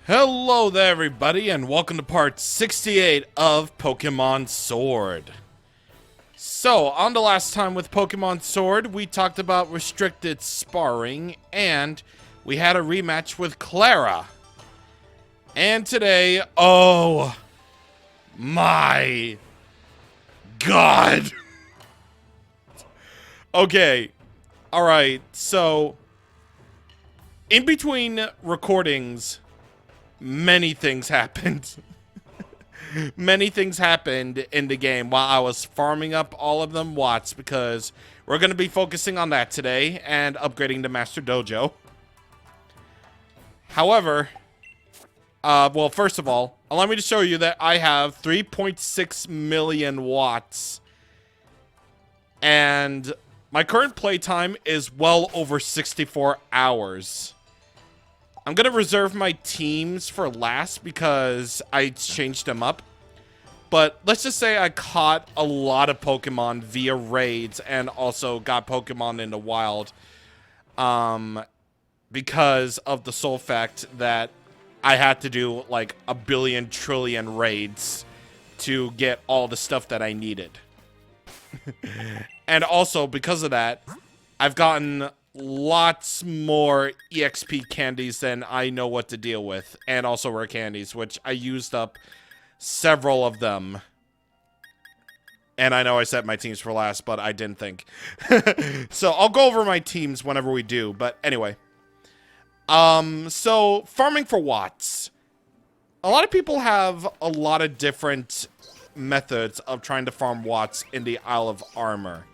Hello there everybody and welcome to part 68 of Pokemon Sword. So, on the last time with Pokemon Sword, we talked about restricted sparring and we had a rematch with Clara. And today, oh my god. Okay, alright, so in between recordings, many things happened. Many things happened in the game while I was farming up all of them watts, because we're going to be focusing on that today and upgrading the Master Dojo. However, well, first of all, allow me to show you that I have 3.6 million watts. And my current playtime is well over 64 hours. I'm going to reserve my teams for last because I changed them up. But let's just say I caught a lot of Pokemon via raids and also got Pokemon in the wild. Because of the sole fact that I had to do like a billion trillion raids to get all the stuff that I needed. And also because of that, I've gotten lots more EXP candies than I know what to deal with, and also rare candies, which I used up several of them. And I know I set my teams for last, but I didn't think. So I'll go over my teams whenever we do, but anyway. So farming for watts. A lot of people have a lot of different methods of trying to farm watts in the Isle of Armor.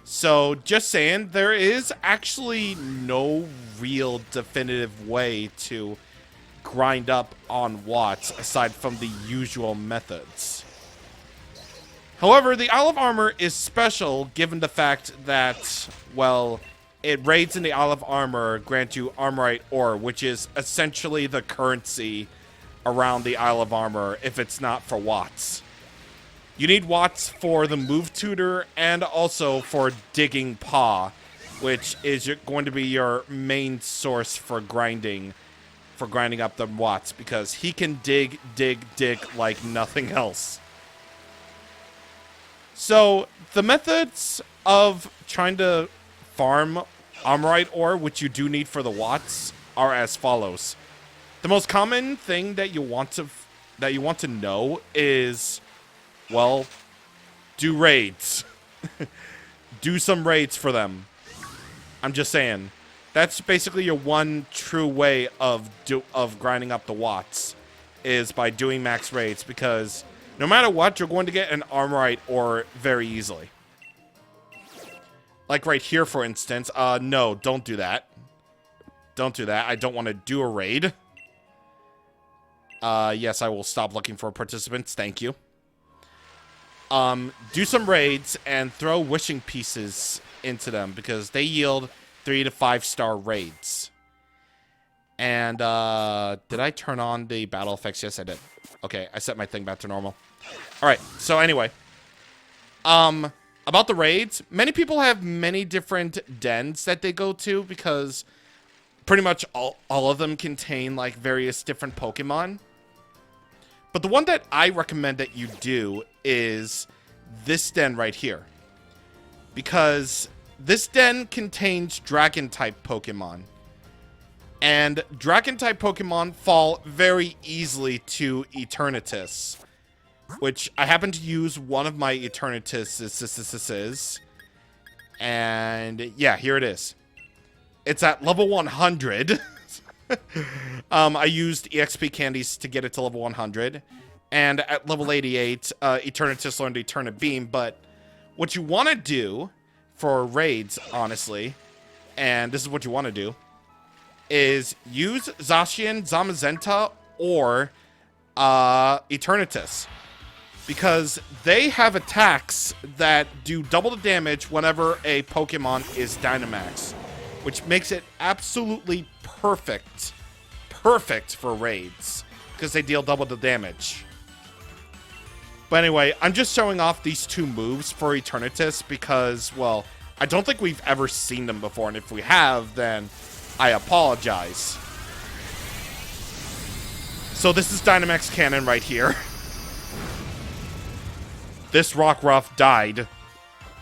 So, just saying, there is actually no real definitive way to grind up on watts aside from the usual methods. However, the Isle of Armor is special given the fact that, well, raids in the Isle of Armor grant you Armorite ore, which is essentially the currency around the Isle of Armor if it's not for watts. You need watts for the move tutor and also for digging paw, which is going to be your main source for grinding up the watts, because he can dig like nothing else. So the methods of trying to farm Armorite ore, which you do need for the watts, are as follows. The most common thing that you want to know is, well, do raids. Do some raids for them. I'm just saying. That's basically your one true way of grinding up the watts, is by doing max raids, because no matter what, you're going to get an Armorite ore very easily. Like right here, for instance. No, don't do that. Don't do that. I don't want to do a raid. Yes, I will stop looking for participants. Thank you. Do some raids and throw wishing pieces into them, because they yield 3 to 5 star raids. And, did I turn on the battle effects? Yes, I did. Okay, I set my thing back to normal. Alright, so anyway. About the raids, many people have many different dens that they go to, because pretty much all of them contain, like, various different Pokemon. But the one that I recommend that you do is this den right here. Because this den contains Dragon-type Pokemon. And Dragon-type Pokemon fall very easily to Eternatus, which I happen to use one of my Eternatuses. And yeah, here it is. It's at level 100. I used EXP candies to get it to level 100. And at level 88, Eternatus learned Eterna Beam. But what you want to do for raids, honestly, and this is what you want to do, is use Zacian, Zamazenta, or Eternatus. Because they have attacks that do double the damage whenever a Pokemon is Dynamax, which makes it absolutely perfect for raids, because they deal double the damage. But anyway, I'm just showing off these two moves for Eternatus because, well, I don't think we've ever seen them before, and if we have, then I apologize. So this is Dynamax Cannon right here. This Rockruff died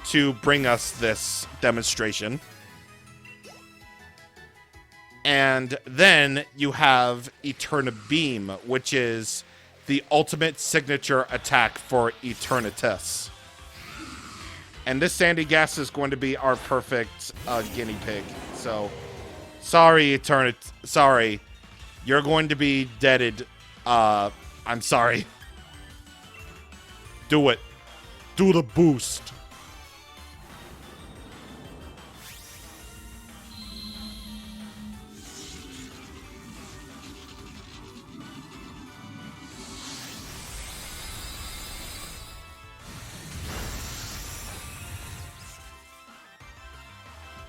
to bring us this demonstration. And then you have Eterna Beam, which is the ultimate signature attack for Eternatus. And this Sandy Gas is going to be our perfect guinea pig. So, sorry, sorry. You're going to be deaded. I'm sorry. Do it. Do the boost.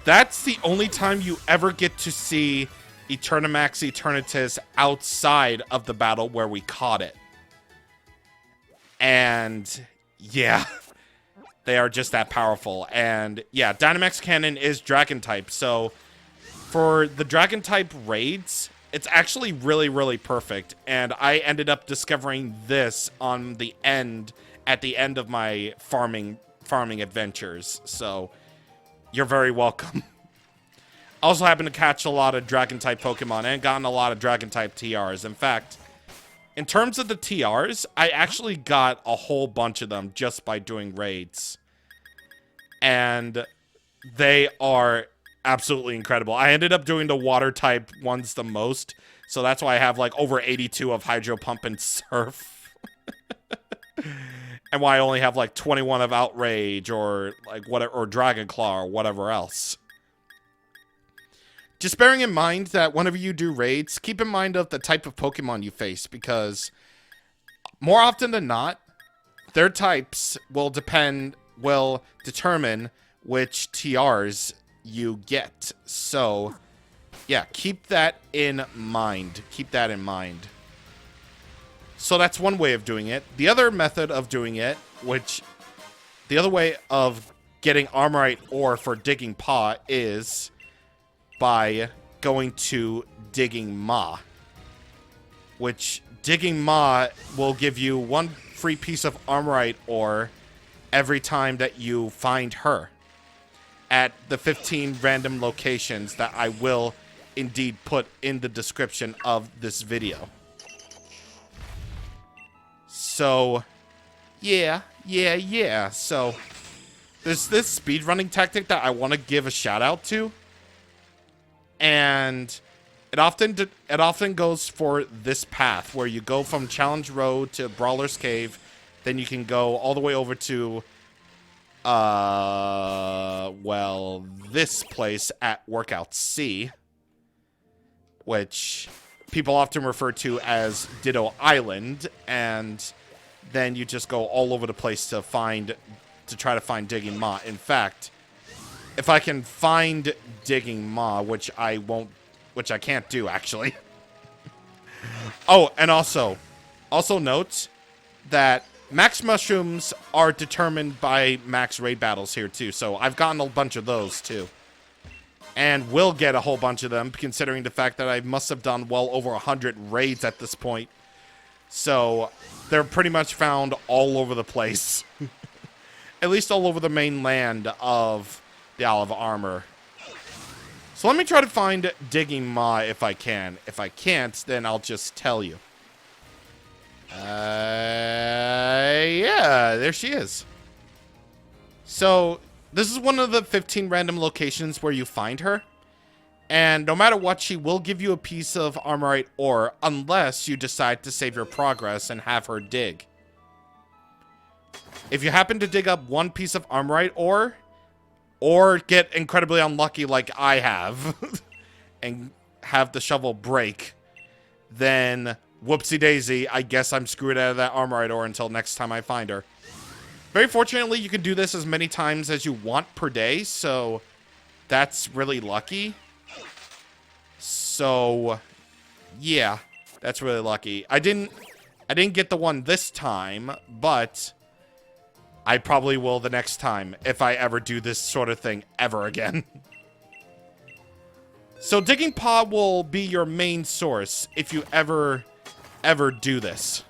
That's the only time you ever get to see Eternamax Eternatus outside of the battle where we caught it. And yeah, they are just that powerful. And yeah, Dynamax Cannon is Dragon type. So for the Dragon type raids, it's actually really, really perfect. And I ended up discovering this on the end, at the end of my farming adventures. So you're very welcome. I also happen to catch a lot of Dragon-type Pokemon and gotten a lot of Dragon-type TRs. In fact, in terms of the TRs, I actually got a whole bunch of them just by doing raids. And they are absolutely incredible. I ended up doing the Water-type ones the most, so that's why I have like over 82 of Hydro Pump and Surf. And why I only have like 21 of Outrage or like whatever, or Dragon Claw or whatever else. Just bearing in mind that whenever you do raids, keep in mind of the type of Pokemon you face, because more often than not, their types will determine which TRs you get. So, yeah, keep that in mind. Keep that in mind. So that's one way of doing it. The other method of doing it, the other way of getting Armorite ore for Digging Paw is by going to Digging Ma. Which Digging Ma will give you one free piece of Armorite ore every time that you find her at the 15 random locations that I will indeed put in the description of this video. So, yeah. So, there's this speedrunning tactic that I want to give a shout out to. And it often goes for this path where you go from Challenge Road to Brawler's Cave. Then you can go all the way over to, well, this place at Workout C. Which people often refer to as Ditto Island. And then you just go all over the place to try to find Digging Ma. In fact, if I can find Digging Ma, which I can't do actually. Oh, and also note that max mushrooms are determined by max raid battles here too. So I've gotten a bunch of those too. And will get a whole bunch of them, considering the fact that I must have done well over 100 raids at this point. So they're pretty much found all over the place. At least all over the mainland of the Isle of Armor. So let me try to find Digging Ma if I can. If I can't, then I'll just tell you. Yeah, there she is. So this is one of the 15 random locations where you find her. And no matter what, she will give you a piece of Armorite ore unless you decide to save your progress and have her dig. If you happen to dig up one piece of Armorite ore, or get incredibly unlucky like I have, and have the shovel break, then whoopsie daisy, I guess I'm screwed out of that Armorite ore until next time I find her. Very fortunately, you can do this as many times as you want per day, so that's really lucky. So, yeah, that's really lucky. I didn't get the one this time, but I probably will the next time if I ever do this sort of thing ever again. So Digging Paw will be your main source if you ever ever do this.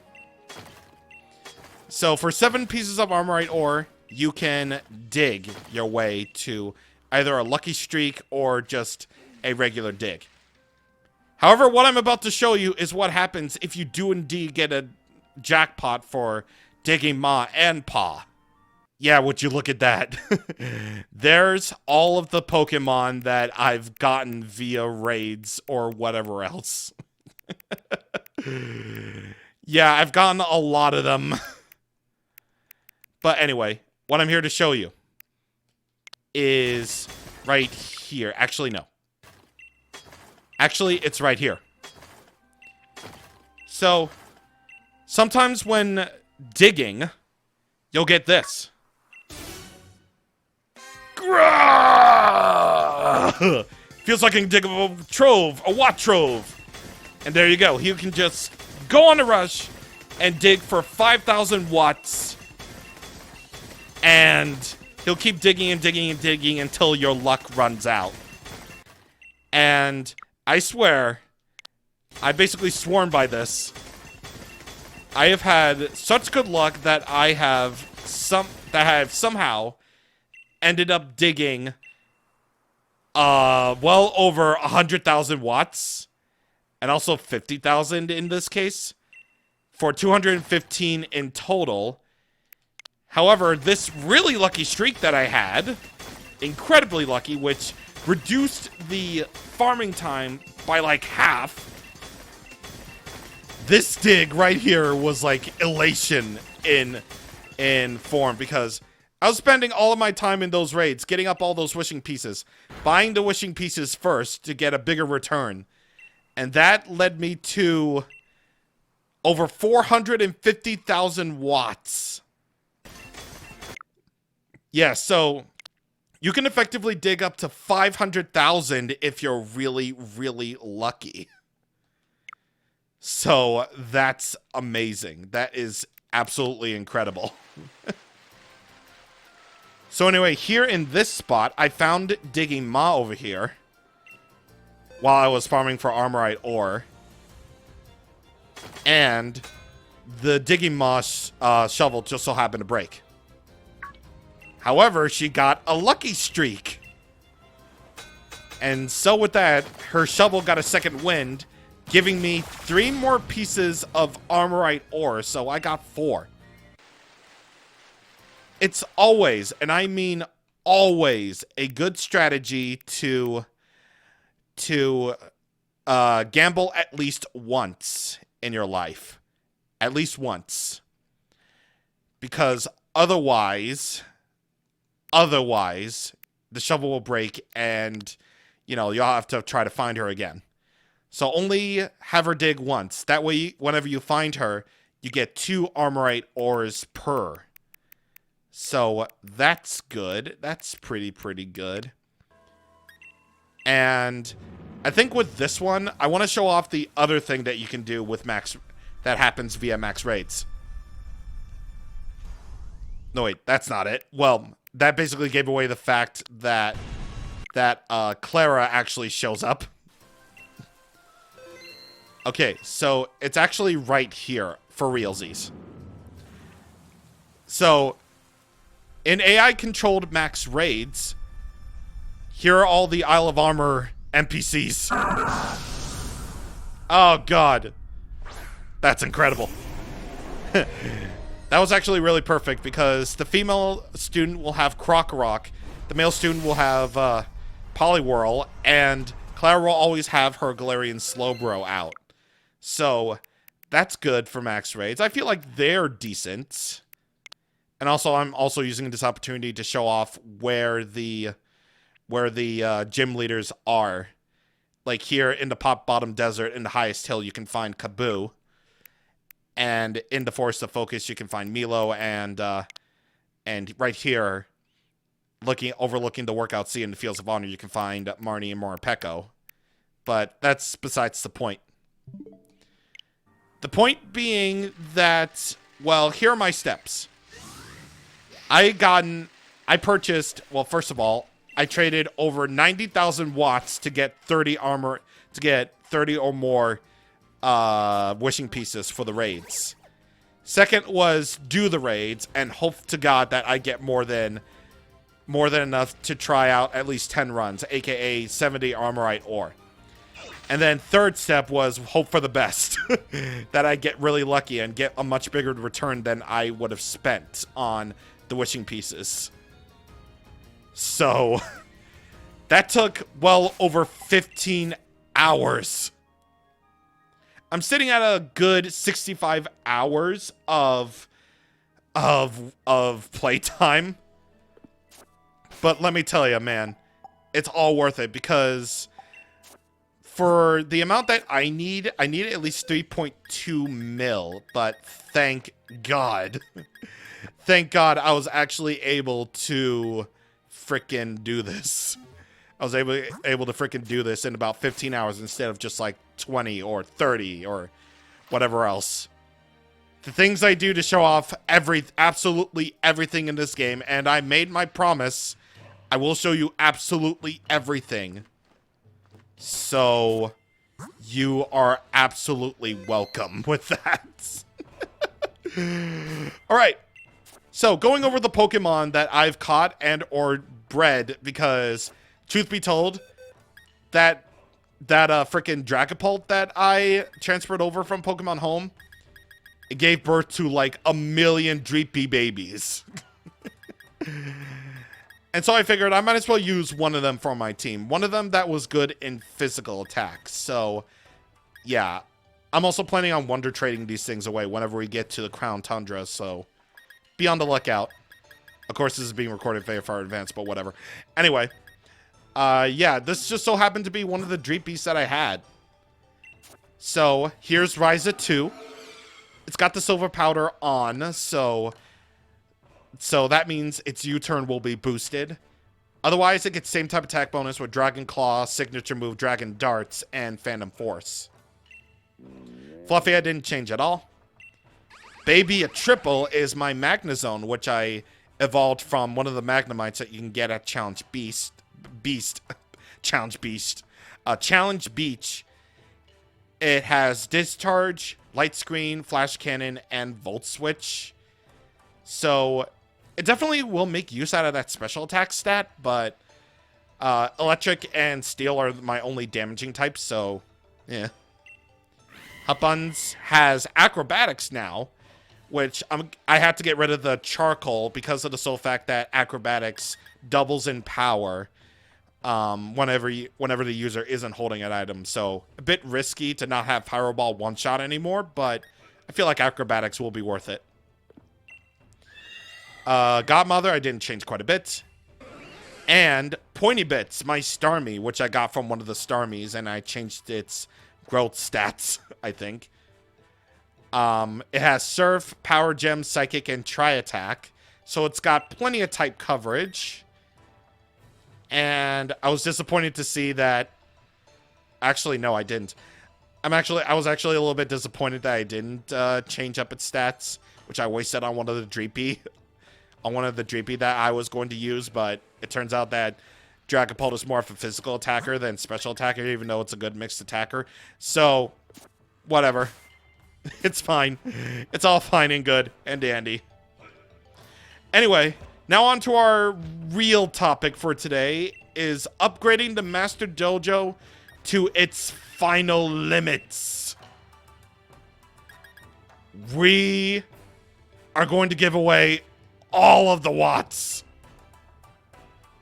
So for 7 pieces of Armorite ore, you can dig your way to either a lucky streak or just a regular dig. However, what I'm about to show you is what happens if you do indeed get a jackpot for digging Ma and Pa. Yeah, would you look at that? There's all of the Pokemon that I've gotten via raids or whatever else. Yeah, I've gotten a lot of them. But anyway, what I'm here to show you is right here. Actually, no. Actually, it's right here. So, sometimes when digging, you'll get this. Feels like I can dig a trove, a watt trove. And there you go. You can just go on a rush and dig for 5,000 watts. And he'll keep digging and digging and digging until your luck runs out. And I swear, I basically sworn by this. I have had such good luck that I have somehow ended up digging well over 100,000 watts and also 50,000 in this case for 215 in total. However, this really lucky streak that I had, incredibly lucky, which reduced the farming time by like half. This dig right here was like elation in form because I was spending all of my time in those raids, getting up all those wishing pieces, buying the wishing pieces first to get a bigger return. And that led me to over 450,000 watts. Yeah, so you can effectively dig up to 500,000 if you're really, really lucky. So that's amazing. That is absolutely incredible. So anyway, here in this spot, I found digging Ma over here while I was farming for Armorite ore. And the digging Ma shovel just so happened to break. However, she got a lucky streak. And so with that, her shovel got a second wind, giving me 3 more pieces of Armorite ore, so I got 4. It's always, and I mean always, a good strategy to gamble at least once in your life. At least once. Because otherwise, the shovel will break and, you know, you'll have to try to find her again. So only have her dig once. That way, whenever you find her, you get 2 Armorite ores per. So that's good. That's pretty good. And I think with this one, I want to show off the other thing that you can do with max, that happens via max raids. No, wait, that's not it. Well, that basically gave away the fact that Clara actually shows up. Okay, so it's actually right here for realsies. So, in AI-controlled max raids, here are all the Isle of Armor NPCs. Oh, God. That's incredible. That was actually really perfect because the female student will have Krokorok, the male student will have Poliwhirl, and Clara will always have her Galarian Slowbro out. So, that's good for max raids. I feel like they're decent. And also, I'm also using this opportunity to show off where the gym leaders are. Like here in the Pop Bottom Desert, in the highest hill, you can find Kaboo. And in the Forest of Focus, you can find Milo, and right here, overlooking the Workout Sea in the Fields of Honor, you can find Marnie and Morpeko. But that's besides the point. The point being that, well, here are my steps. I purchased, well, first of all, I traded over 90,000 watts to get 30 armor, to get 30 or more wishing pieces for the raids. Second was do the raids and hope to God that I get more than enough to try out at least 10 runs, aka 70 Armorite ore. And then third step was hope for the best, that I get really lucky and get a much bigger return than I would have spent on the wishing pieces. So that took well over 15 hours. I'm sitting at a good 65 hours of playtime. But let me tell you, man, it's all worth it because for the amount that I need at least 3.2 mil, but thank God. Thank God I was actually able to frickin' do this. I was able to frickin' do this in about 15 hours instead of just like 20 or 30 or whatever else. The things I do to show off absolutely everything in this game, and I made my promise, I will show you absolutely everything. So, you are absolutely welcome with that. Alright, so going over the Pokemon that I've caught and or bred, because, truth be told, that freaking Dragapult that I transferred over from Pokemon Home, it gave birth to like 1 million Dreepy babies. And so I figured I might as well use one of them for my team. One of them that was good in physical attacks. So, yeah. I'm also planning on Wonder Trading these things away whenever we get to the Crown Tundra, so be on the lookout. Of course, this is being recorded very far in advance, but whatever. Anyway, yeah, this just so happened to be one of the Dreepies that I had. So, here's Ryza 2. It's got the silver powder on, so that means its U-turn will be boosted. Otherwise, it gets same type attack bonus with Dragon Claw, signature move Dragon Darts, and Phantom Force. Fluffy, I didn't change at all. Baby, a triple is my Magna Zone, which I evolved from one of the Magnemites that you can get at Challenge Beach. It has Discharge, Light Screen, Flash Cannon, and Volt Switch. So it definitely will make use out of that special attack stat, but Electric and Steel are my only damaging types, so yeah. Hupbuns has Acrobatics now, which I had to get rid of the Charcoal because of the sole fact that Acrobatics doubles in power whenever the user isn't holding an item. So a bit risky to not have Pyro Ball one-shot anymore, but I feel like Acrobatics will be worth it. Godmother, I didn't change quite a bit. And Pointy Bits, my Starmie, which I got from one of the Starmies, and I changed its growth stats, I think. It has Surf, Power Gem, Psychic, and Tri-Attack. So it's got plenty of type coverage. And I was disappointed to see that... Actually, no, I didn't. I was actually a little bit disappointed that I didn't change up its stats, which I wasted on one of the Dreepy. On one of the Dreepy that I was going to use, but it turns out that Dragapult is more of a physical attacker than special attacker, even though it's a good mixed attacker. So, whatever. It's fine. It's all fine and good and dandy. Anyway, now on to our real topic for today is upgrading the Master Dojo to its final limits. We are going to give away all of the watts.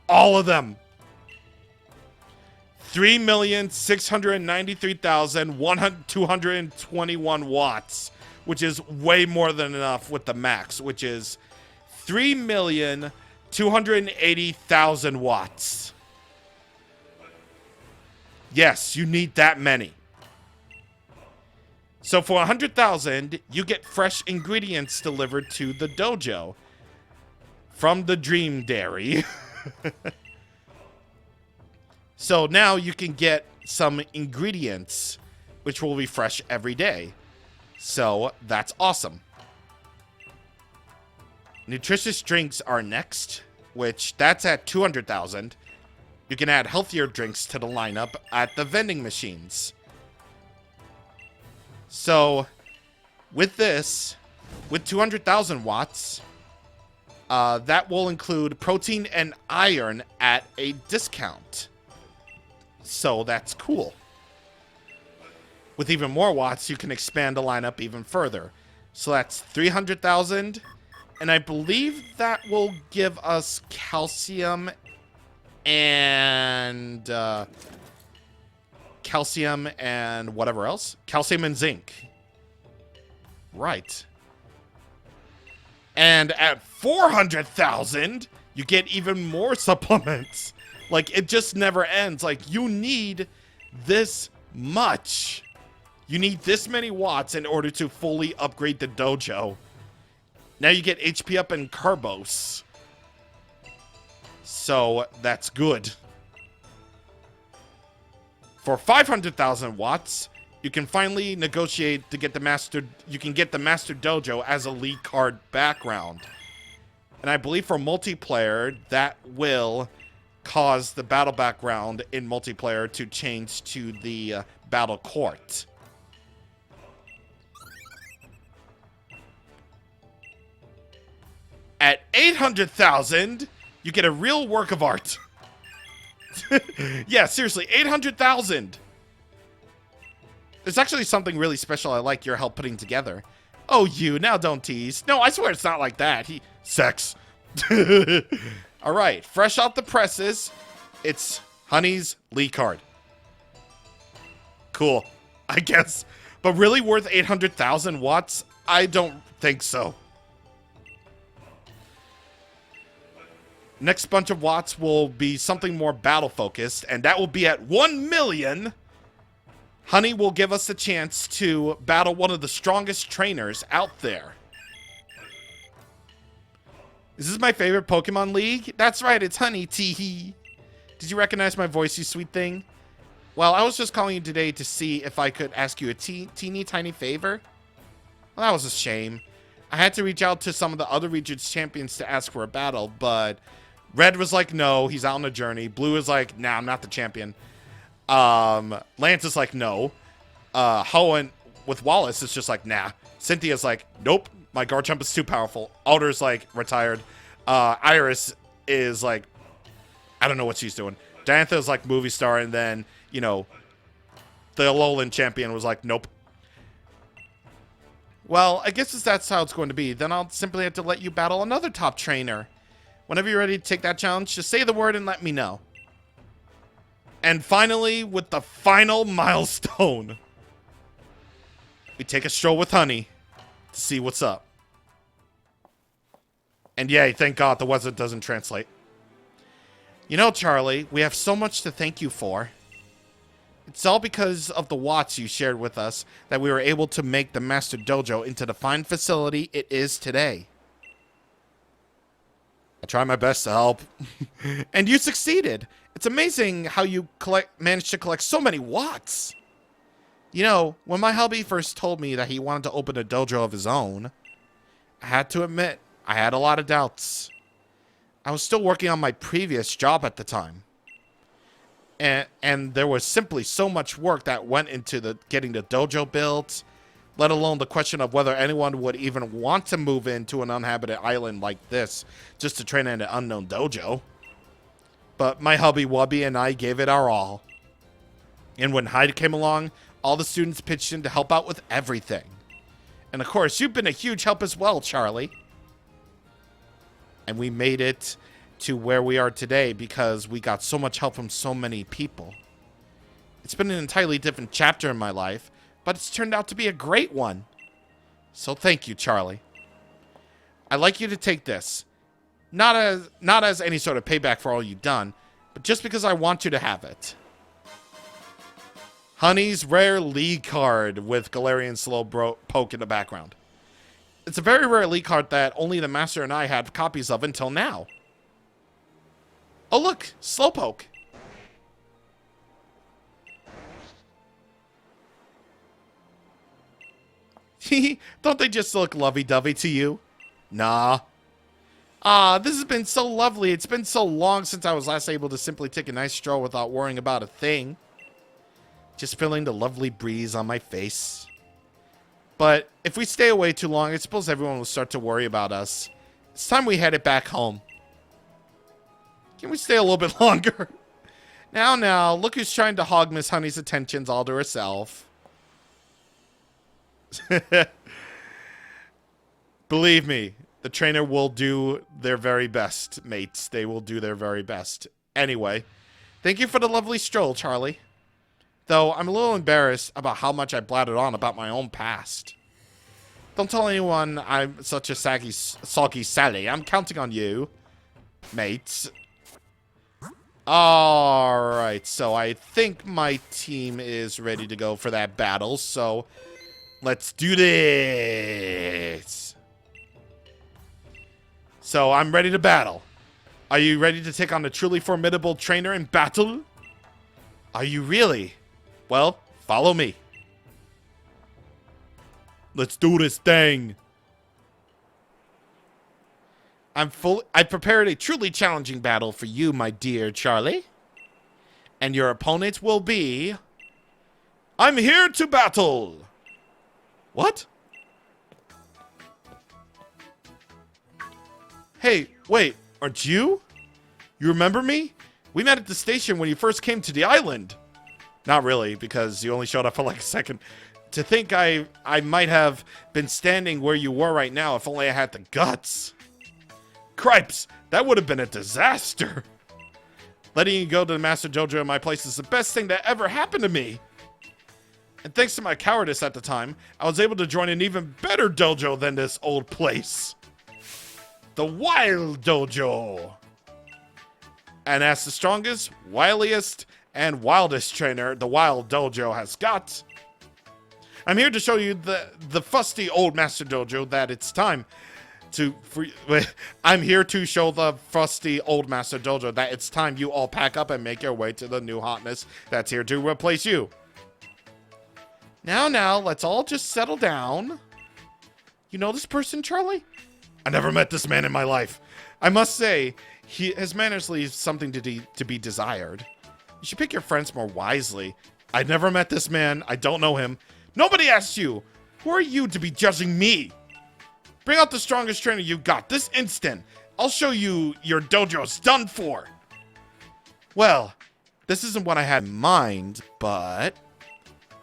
All of them. 3,693,221 watts, which is way more than enough with the max, which is 3,280,000 watts. Yes, you need that many. So for 100,000, you get fresh ingredients delivered to the dojo from the Dream Dairy. So now you can get some ingredients, which will be fresh every day. So that's awesome. Nutritious Drinks are next, which that's at 200,000. You can add healthier drinks to the lineup at the vending machines. So, with this, with 200,000 watts, that will include protein and iron at a discount. So that's cool. With even more watts, you can expand the lineup even further. So that's 300,000. And I believe that will give us calcium and whatever else. Calcium and zinc. Right. And at 400,000, you get even more supplements. Like, it just never ends. Like, you need this much. You need this many watts in order to fully upgrade the dojo. Now you get HP up and Carbos. So, that's good. For 500,000 watts, you can finally negotiate to get the Master... You can get the Master Dojo as a lead card background. And I believe for multiplayer, that will cause the battle background in multiplayer to change to the battle court. At 800,000, you get a real work of art. Yeah, seriously, 800,000. There's actually something really special I like your help putting together. Oh, you, now don't tease. No, I swear it's not like that. Sex. All right, fresh off the presses, it's Honey's lead card. Cool, I guess. But really worth 800,000 watts? I don't think so. Next bunch of watts will be something more battle-focused, and that will be at 1 million. Honey will give us a chance to battle one of the strongest trainers out there. Is this my favorite Pokemon League? That's right, it's Honey, teehee. Did you recognize my voice, you sweet thing? Well, I was just calling you today to see if I could ask you a teeny tiny favor. Well, that was a shame. I had to reach out to some of the other region's champions to ask for a battle, but Red was like, no, he's out on a journey. Blue is like, nah, I'm not the champion. Lance is like, no. Hoenn with Wallace is just like, nah. Cynthia's like, nope, my Garchomp is too powerful. Alder's like, retired. Iris is like, I don't know what she's doing. Diantha's like, movie star, and then, you know, the Alolan champion was like, nope. Well, I guess that's how it's going to be. Then I'll simply have to let you battle another top trainer. Whenever you're ready to take that challenge, just say the word and let me know. And finally, with the final milestone, we take a stroll with Honey to see what's up. And yay, thank God the weather doesn't translate. You know, Charlie, we have so much to thank you for. It's all because of the watts you shared with us that we were able to make the Master Dojo into the fine facility it is today. I tried my best to help. And you succeeded. It's amazing how you managed to collect so many watts. You know, when my hubby first told me that he wanted to open a dojo of his own, I had to admit, I had a lot of doubts. I was still working on my previous job at the time. And there was simply so much work that went into getting the dojo built, let alone the question of whether anyone would even want to move into an uninhabited island like this just to train in an unknown dojo. But my hubby Wubby and I gave it our all. And when Hyde came along, all the students pitched in to help out with everything. And of course, you've been a huge help as well, Charlie. And we made it to where we are today because we got so much help from so many people. It's been an entirely different chapter in my life, but it's turned out to be a great one. So thank you, Charlie. I'd like you to take this. Not as any sort of payback for all you've done, but just because I want you to have it. Honey's rare lead card with Galarian Slowpoke in the background. It's a very rare lead card that only the Master and I had copies of until now. Oh look, Slowpoke. Don't they just look lovey-dovey to you? Nah. Ah, this has been so lovely. It's been so long since I was last able to simply take a nice stroll without worrying about a thing. Just feeling the lovely breeze on my face. But if we stay away too long, I suppose everyone will start to worry about us. It's time we headed back home. Can we stay a little bit longer? Now, look who's trying to hog Miss Honey's attentions all to herself. Believe me, the trainer will do their very best, mates. They will do their very best. Anyway, thank you for the lovely stroll, Charlie. Though I'm a little embarrassed about how much I blattered on about my own past. Don't tell anyone I'm such a soggy Sally. I'm counting on you, mates. Alright, so I think my team is ready to go for that battle, so let's do this. So I'm ready to battle. Are you ready to take on a truly formidable trainer in battle? Are you really? Well, follow me. Let's do this thing. I prepared a truly challenging battle for you, my dear Charlie. And your opponent will be... I'm here to battle. What? Hey, wait, aren't you? You remember me? We met at the station when you first came to the island. Not really, because you only showed up for like a second. To think I might have been standing where you were right now if only I had the guts. Cripes, that would have been a disaster. Letting you go to the Master Dojo in my place is the best thing that ever happened to me. And thanks to my cowardice at the time, I was able to join an even better dojo than this old place. The Wild Dojo. And as the strongest, wiliest, and wildest trainer the Wild Dojo has got, I'm here to show you the fusty old Master Dojo that it's time I'm here to show the fusty old Master Dojo that it's time you all pack up and make your way to the new hotness that's here to replace you. Now, let's all just settle down. You know this person, Charlie? I never met this man in my life. I must say, his manners leave something to be desired. You should pick your friends more wisely. I've never met this man. I don't know him. Nobody asked you. Who are you to be judging me? Bring out the strongest trainer you got this instant. I'll show you your dojo's done for. Well, this isn't what I had in mind, but...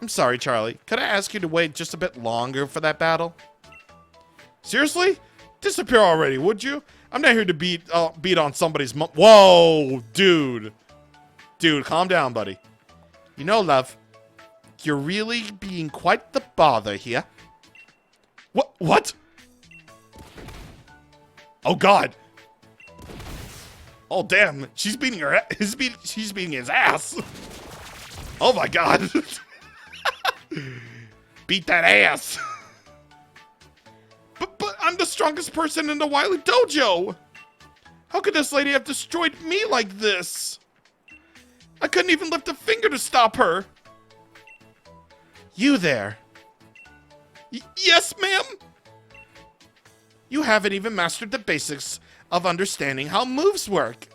I'm sorry, Charlie. Could I ask you to wait just a bit longer for that battle? Seriously? Disappear already, would you? I'm not here to beat on somebody's Whoa, dude. Dude, calm down, buddy. You know, love, you're really being quite the bother here. What? Oh, God. Oh, damn. She's beating she's beating his ass. Oh, my God. Beat that ass. But I'm the strongest person in the Wily Dojo. How could this lady have destroyed me like this? I couldn't even lift a finger to stop her. You there. Yes, ma'am? You haven't even mastered the basics of understanding how moves work.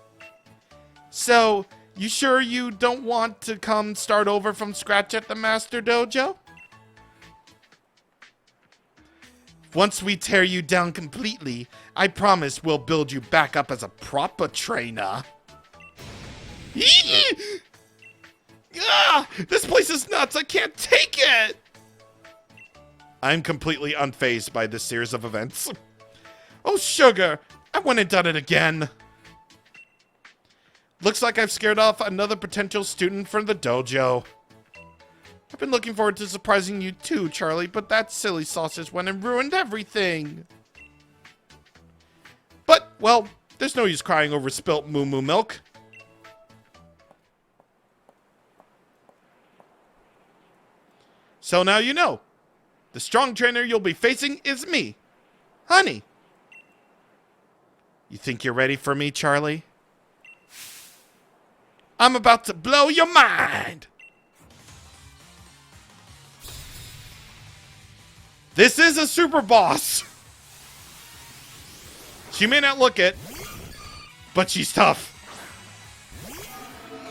So, you sure you don't want to come start over from scratch at the Master Dojo? Once we tear you down completely, I promise we'll build you back up as a proper trainer. This place is nuts! I can't take it! I'm completely unfazed by this series of events. Oh, sugar! I went and done it again. Looks like I've scared off another potential student from the dojo. I've been looking forward to surprising you too, Charlie, but that silly sausage went and ruined everything. But, well, there's no use crying over spilt moo-moo milk. So now you know. The strong trainer you'll be facing is me, Honey. You think you're ready for me, Charlie? I'm about to blow your mind. This is a super boss. She may not look it, but she's tough.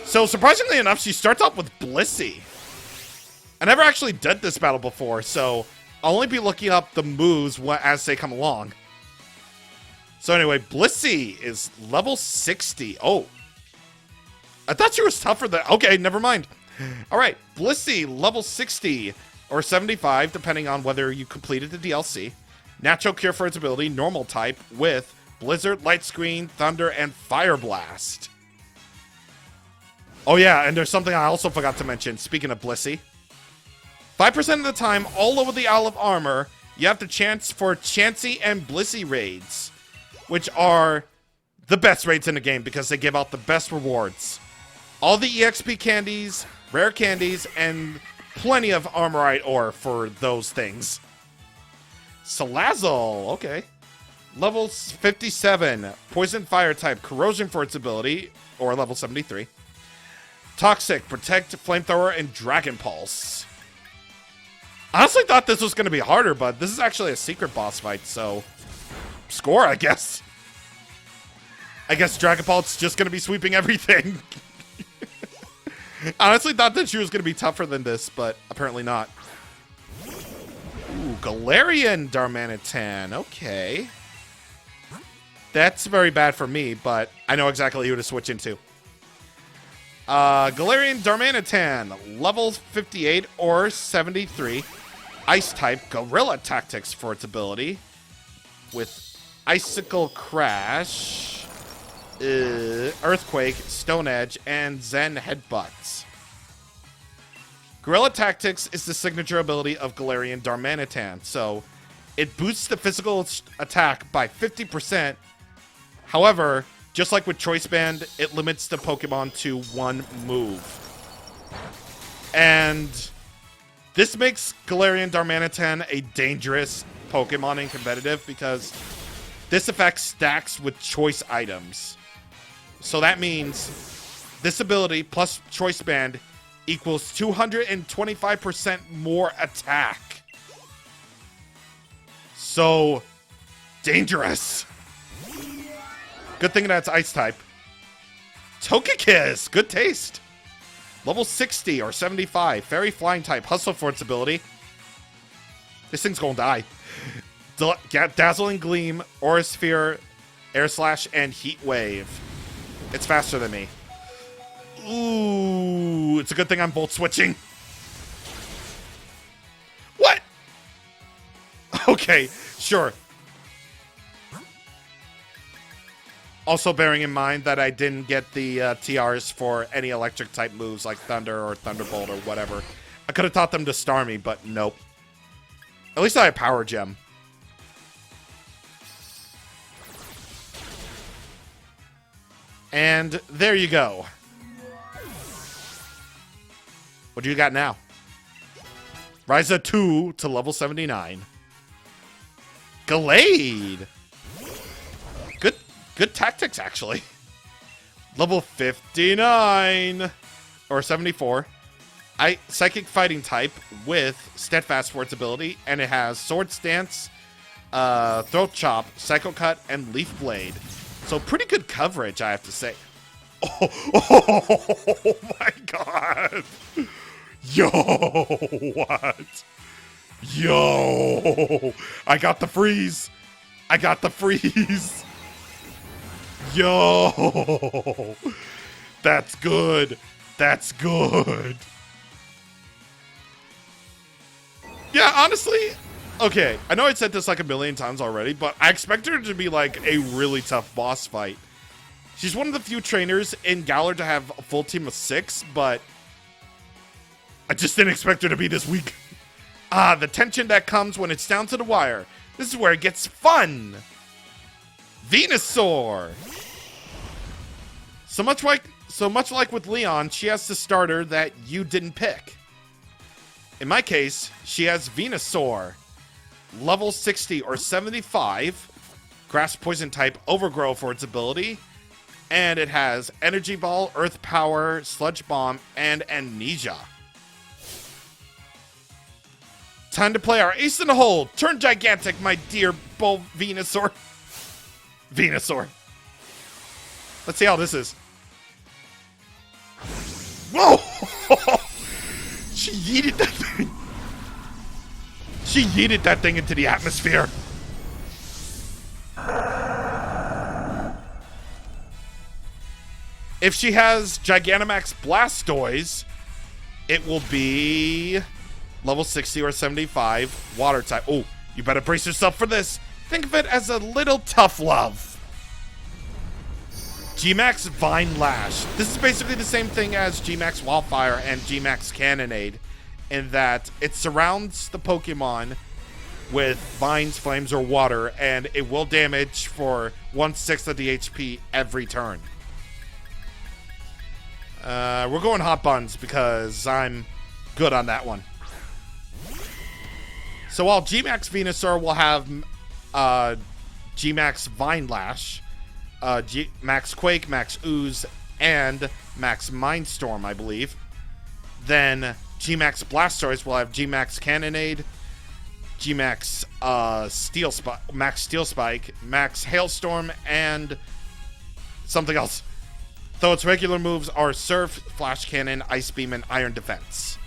So surprisingly enough, she starts off with Blissey. I never actually did this battle before, so I'll only be looking up the moves as they come along. So anyway, Blissey is level 60. Oh. I thought she was tougher than... Okay, never mind. All right, Blissey, level 60 or 75, depending on whether you completed the DLC. Natural Cure for its ability, normal type, with Blizzard, Light Screen, Thunder, and Fire Blast. Oh yeah, and there's something I also forgot to mention, speaking of Blissey. 5% of the time, all over the Isle of Armor, you have the chance for Chansey and Blissey raids, which are the best raids in the game because they give out the best rewards. All the EXP candies, rare candies, and plenty of Armorite ore for those things. Selazal, okay. Level 57, Poison Fire type, Corrosion for its ability, or level 73. Toxic, Protect, Flamethrower, and Dragon Pulse. I honestly thought this was going to be harder, but this is actually a secret boss fight, so... Score, I guess. I guess Dragon Pulse is just going to be sweeping everything. I honestly thought that she was going to be tougher than this, but apparently not. Ooh, Galarian Darmanitan. Okay. That's very bad for me, but I know exactly who to switch into. Galarian Darmanitan, level 58 or 73. Ice type, Gorilla Tactics for its ability. With Icicle Crash... Earthquake, Stone Edge, and Zen Headbutts. Gorilla Tactics is the signature ability of Galarian Darmanitan, so it boosts the physical attack by 50%. However, just like with Choice Band, it limits the Pokemon to one move. And this makes Galarian Darmanitan a dangerous Pokemon in competitive because this effect stacks with choice items. So that means this ability plus Choice Band equals 225% more attack. So dangerous. Good thing that's Ice type. Togekiss, good taste. Level 60 or 75, Fairy Flying type, Hustle for its ability. This thing's gonna die. Dazzling Gleam, Aura Sphere, Air Slash, and Heat Wave. It's faster than me. Ooh, it's a good thing I'm Volt switching. What? Okay, sure. Also bearing in mind that I didn't get the TRs for any electric type moves like Thunder or Thunderbolt or whatever. I could have taught them to Star me, but nope. At least I have Power Gem. And there you go. What do you got now? Ryza 2 to level 79. Gallade. Good tactics, actually. Level 59. Or 74. Psychic Fighting type with Steadfast for its ability. And it has Sword Stance, Throat Chop, Psycho Cut, and Leaf Blade. So pretty good coverage, I have to say. Oh my god. Yo, what? Yo. I got the freeze. I got the freeze. Yo. That's good. That's good. Yeah, honestly... Okay, I know I said this like a million times already, but I expect her to be like a really tough boss fight. She's one of the few trainers in Galar to have a full team of 6, but I just didn't expect her to be this weak. Ah, the tension that comes when it's down to the wire. This is where it gets fun. Venusaur. So much like with Leon, she has the starter that you didn't pick. In my case, she has Venusaur. Level 60 or 75, Grass Poison type, Overgrow for its ability, and it has Energy Ball, Earth Power, Sludge Bomb, and Amnesia. Time to play our ace in the hole. Turn gigantic, my dear Bull Venusaur. Venusaur. Let's see how this is. Whoa! She yeeted that thing. She yeeted that thing into the atmosphere. If she has Gigantamax Blastoise, it will be level 60 or 75 water type. Oh, you better brace yourself for this. Think of it as a little tough love. G-Max Vine Lash. This is basically the same thing as G-Max Wildfire and G-Max Cannonade, in that it surrounds the Pokemon with vines, flames, or water, and it will damage for 1/6 of the HP every turn. We're going Hot Buns because I'm good on that one. So while G-Max Venusaur will have G-Max Vine Lash, Max Quake, Max Ooze, and Max Mindstorm, I believe. Then G-Max Blastoise will have G-Max Cannonade, G-Max Max Steel Spike, Max Hailstorm, and something else. Though its regular moves are Surf, Flash Cannon, Ice Beam, and Iron Defense.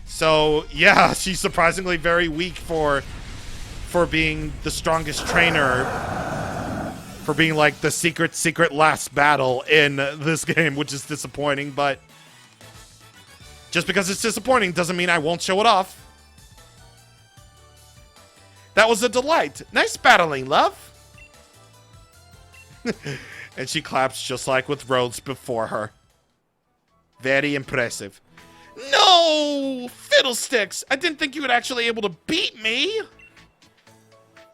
So, yeah, she's surprisingly very weak for being the strongest trainer, for being like the secret last battle in this game, which is disappointing, but just because it's disappointing doesn't mean I won't show it off. That was a delight. Nice battling, love. And she claps just like with Rhodes before her. Very impressive. No! Fiddlesticks! I didn't think you would actually able to beat me!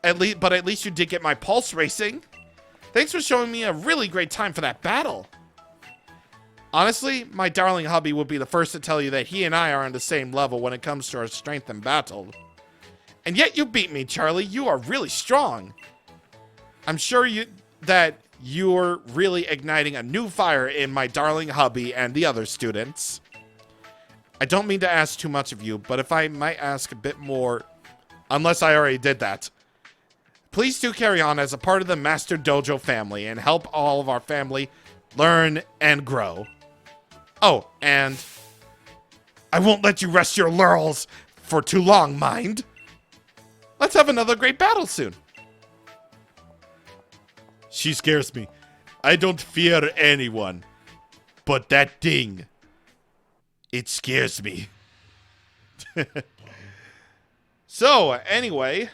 But at least you did get my pulse racing. Thanks for showing me a really great time for that battle. Honestly, my darling hubby would be the first to tell you that he and I are on the same level when it comes to our strength in battle. And yet you beat me, Charlie. You are really strong. I'm sure that you're really igniting a new fire in my darling hubby and the other students. I don't mean to ask too much of you, but if I might ask a bit more, unless I already did that, please do carry on as a part of the Master Dojo family and help all of our family learn and grow. Oh, and I won't let you rest your laurels for too long, mind. Let's have another great battle soon. She scares me. I don't fear anyone, but that thing... it scares me. So, anyway,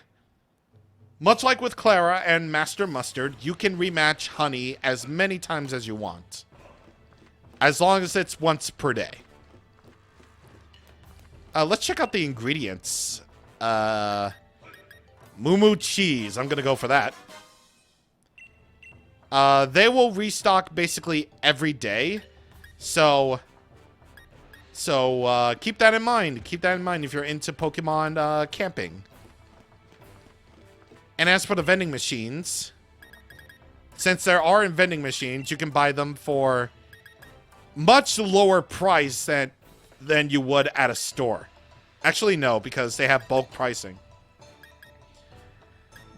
much like with Clara and Master Mustard, you can rematch Honey as many times as you want. As long as it's once per day. Let's check out the ingredients. Moo cheese. I'm going to go for that. They will restock basically every day. So keep that in mind. Keep that in mind if you're into Pokemon camping. And as for the vending machines, since there are in vending machines, you can buy them for much lower price than you would at a store. Actually, no, because they have bulk pricing.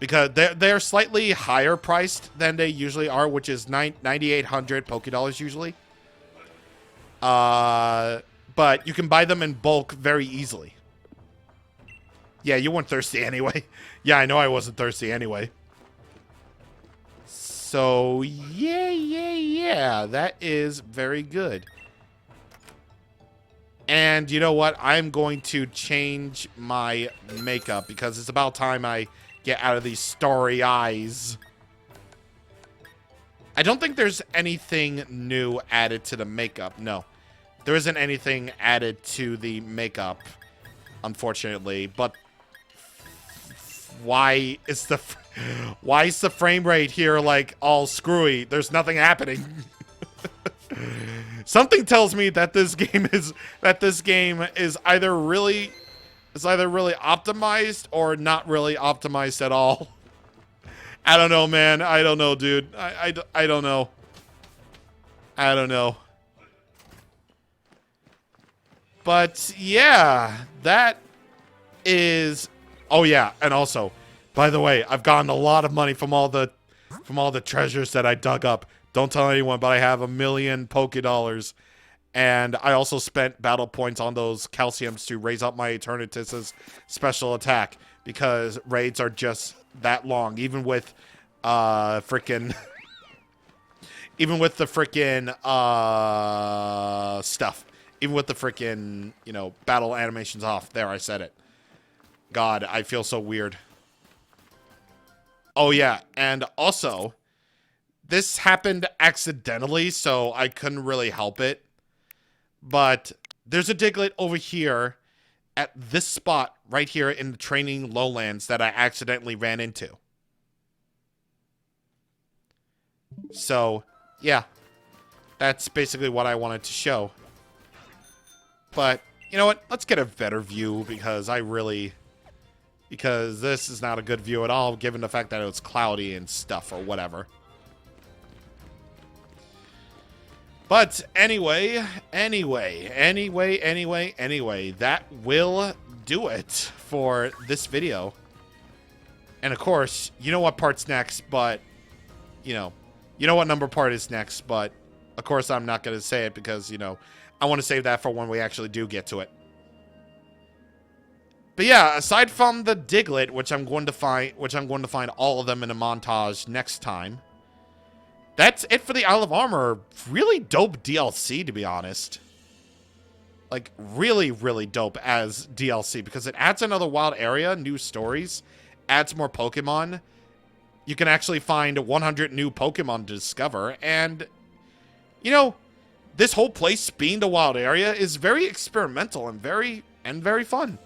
Because they're slightly higher priced than they usually are, which is 9,800 Pokédollars usually. But you can buy them in bulk very easily. Yeah, you weren't thirsty anyway. Yeah, I know I wasn't thirsty anyway. So, yeah. That is very good. And you know what? I'm going to change my makeup because it's about time I get out of these starry eyes. I don't think there's anything new added to the makeup. No. There isn't anything added to the makeup, unfortunately. But why is the frame rate here like all screwy? There's nothing happening. Something tells me that this game is either really optimized or not really optimized at all. I don't know, man. I don't know, dude. I don't know. I don't know. But yeah, that is... Oh yeah, and also, by the way, I've gotten a lot of money from all the treasures that I dug up. Don't tell anyone, but I have 1,000,000 Pokédollars. And I also spent battle points on those calciums to raise up my Eternatus's special attack, because raids are just that long, even with freaking even with the freaking stuff. Even with the freaking, you know, battle animations off. There, I said it. God, I feel so weird. Oh yeah, and also this happened accidentally, so I couldn't really help it. But there's a Diglett over here at this spot right here in the training lowlands that I accidentally ran into. So, yeah. That's basically what I wanted to show. But, you know what? Let's get a better view, because because this is not a good view at all, given the fact that it was cloudy and stuff or whatever. But anyway, that will do it for this video. And of course, you know what part's next, but, you know what number part is next, but of course I'm not going to say it because, you know, I want to save that for when we actually do get to it. But yeah, aside from the Diglett, which I'm going to find all of them in a montage next time. That's it for the Isle of Armor. Really dope DLC, to be honest. Like, really, really dope as DLC, because it adds another wild area, new stories, adds more Pokemon. You can actually find 100 new Pokemon to discover, and, you know, this whole place being the wild area is very experimental and very fun.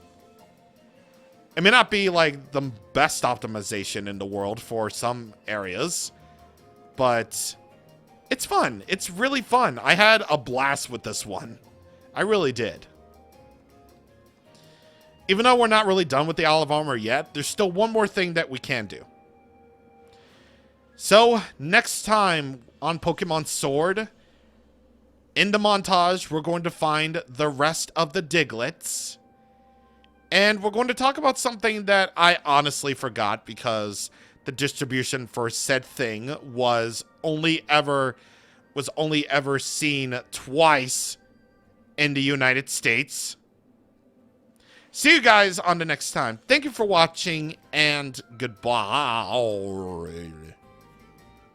It may not be, like, the best optimization in the world for some areas, but it's fun. It's really fun. I had a blast with this one. I really did. Even though we're not really done with the Isle of Armor yet, there's still one more thing that we can do. So, next time on Pokemon Sword, in the montage, we're going to find the rest of the Digletts. And we're going to talk about something that I honestly forgot, because the distribution for said thing was only ever seen twice in the United States. See you guys on the next time. Thank you for watching, and goodbye.